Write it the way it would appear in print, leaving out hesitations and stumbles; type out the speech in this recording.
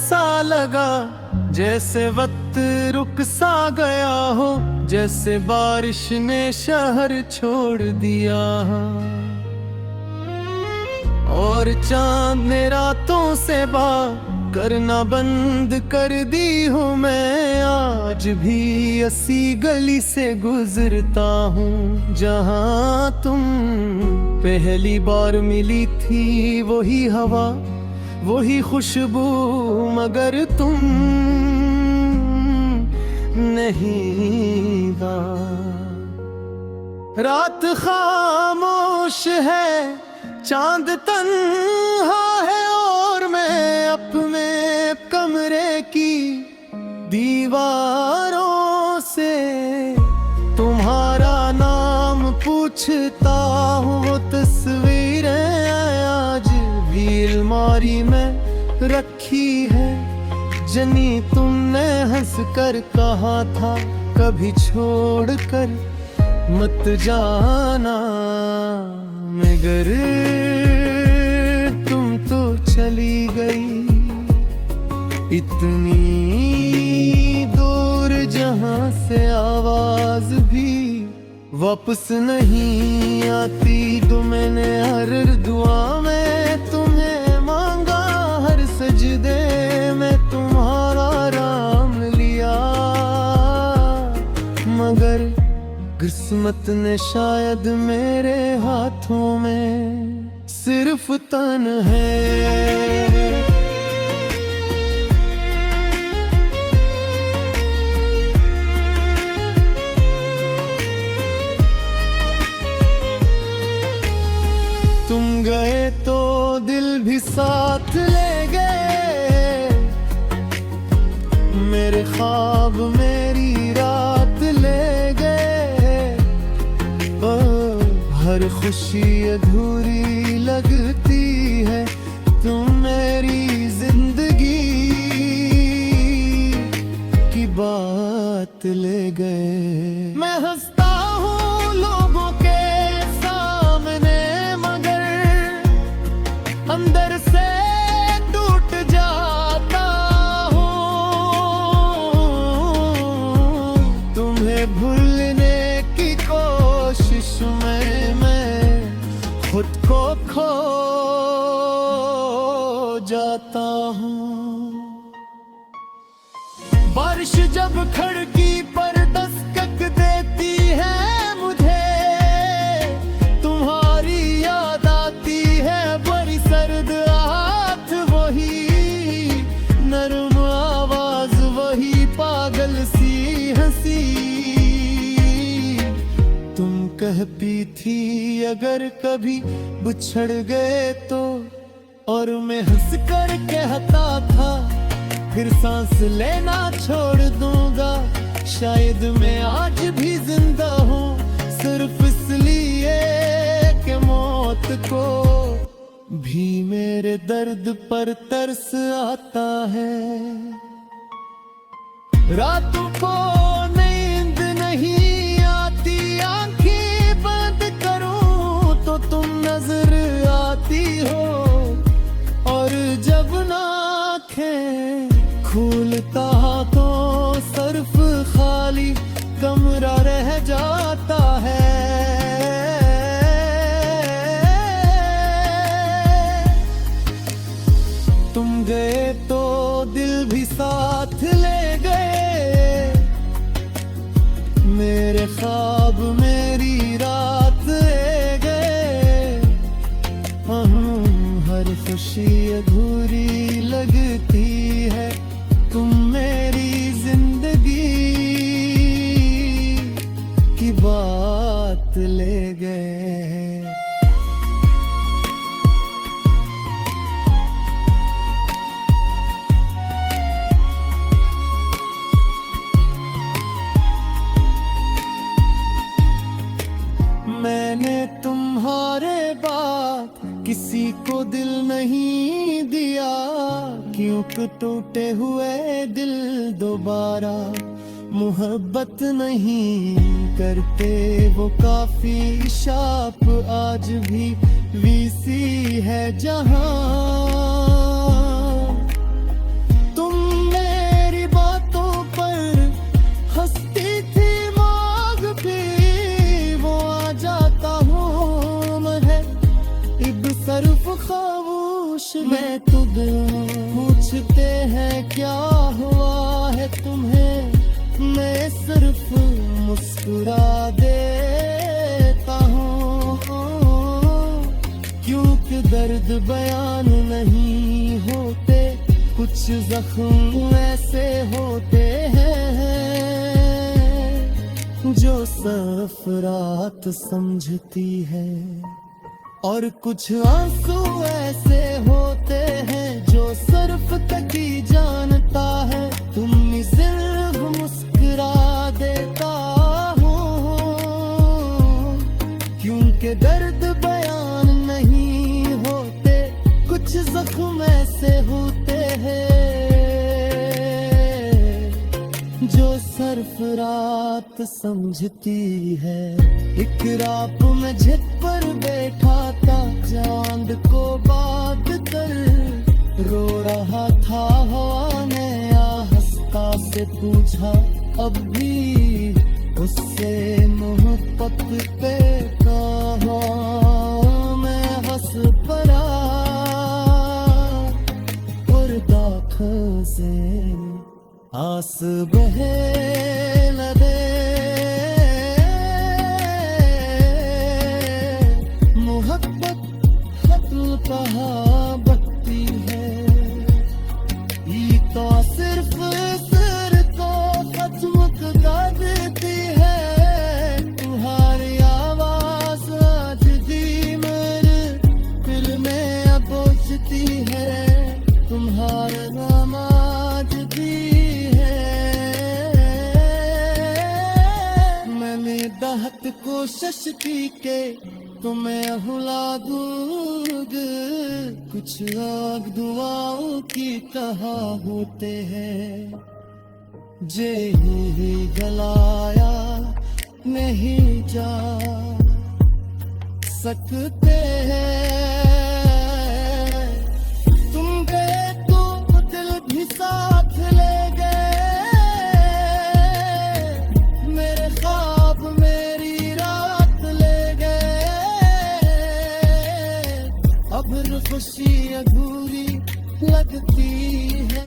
ऐसा लगा जैसे वक्त रुक सा गया हो, जैसे बारिश ने शहर छोड़ दिया और चांद ने रातों से बात करना बंद कर दी हूँ। मैं आज भी ऐसी गली से गुजरता हूँ जहाँ तुम पहली बार मिली थी। वही हवा, वही खुशबू, मगर तुम नहीं। रात खामोश है, चांद तन्हा है और मैं अपने कमरे की दीवारों से तुम्हारा नाम पूछता हूँ। वो तस्वीरें आज भी अलमारी में रखी है, जनी तुमने हंस कर कहा था कभी छोड़ कर मत जाना। मगर तुम तो चली गई इतनी दूर जहां से आवाज भी वापस नहीं आती। तो मैंने हर दुआ में तुम्हें मांगा, हर सजदे में तुम्हारा नाम लिया, मगर किस्मत ने शायद मेरे हाथों में सिर्फ तन है। तुम गए तो दिल भी साथ ले गए, मेरे ख्वाब मेरी रात ले गए। हर खुशी अधूरी लगती है, तुम मेरी जिंदगी की बात ले गए। मैं हंसता हूँ लोगों के सामने, मगर अंदर से टूट जाता हूँ। तुम्हें भूलने की कोशिश में मैं खुद को खो जाता हूँ। बारिश जब खिड़की पर दस्तक देती है मुझे, तुम्हारी याद आती है। बड़ी सर्द हाथ, वही नरम आवाज, वही पागल सी हंसी। तुम कहती थी अगर कभी बिछड़ गए तो, और मैं हंस कर कहता था फिर सांस लेना छोड़ दूंगा। शायद मैं आज भी जिंदा हूँ सिर्फ इसलिए कि मौत को भी मेरे दर्द पर तरस आता है। रातों को नींद नहीं आती, आंखें बंद करूं तो तुम नजर आती हो, और जब आंखें खुलता तो सिर्फ खाली कमरा रह जाता है। तुम गए तो दिल भी साथ ले गए, मेरे ख्वाब मेरी रात ले गए। हर खुशी अधूरी लगती है, तुम मेरी जिंदगी की बात ले गए। मैंने तुम्हारे बाद किसी को दिल नहीं दिया, क्यों टूटे हुए दिल दोबारा मोहब्बत नहीं करते। वो काफी शाप आज भी वीसी है जहां हैं क्या हुआ है तुम्हें, मैं सिर्फ मुस्कुरा देता हूँ, क्योंकि दर्द बयान नहीं होते, कुछ जख्म ऐसे होते हैं जो सिर्फ रात समझती है, और कुछ आंसू ऐसे होते हैं जो सिर्फ तकी जानता है, तुम सिर्फ मुस्कुरा देता हूँ, क्योंकि दर्द बयान नहीं होते, कुछ जख्म ऐसे होते हैं जो सिर्फ रात समझती है। एक रात में छत पर बैठा था, चांद को बात कर रो रहा था, हवा ने आहिस्ता से पूछा, अब भी उससे मोहब्बत पे कहा, मैं हंस पड़ा और दाखों से आस बहे न दे, मोहब्बत खत्म कहाँ बकती है, ये तो सिर्फ सिर को खत्म कर देती है, तुम्हारी आवाज आज भी मेरे दिल में अब बजती है, तुम्हारा नाम आज भी दाहत कोशिश की के तुम्हें हुला दूंग, कुछ लोग दुआओं की कहा होते हैं, जे ही गलाया नहीं जा सकते हैं, तुम गए तो दिल भी साथ ले गए, मेरे ख्वाब मेरी रात ले गए, अब खुशी अधूरी लगती है।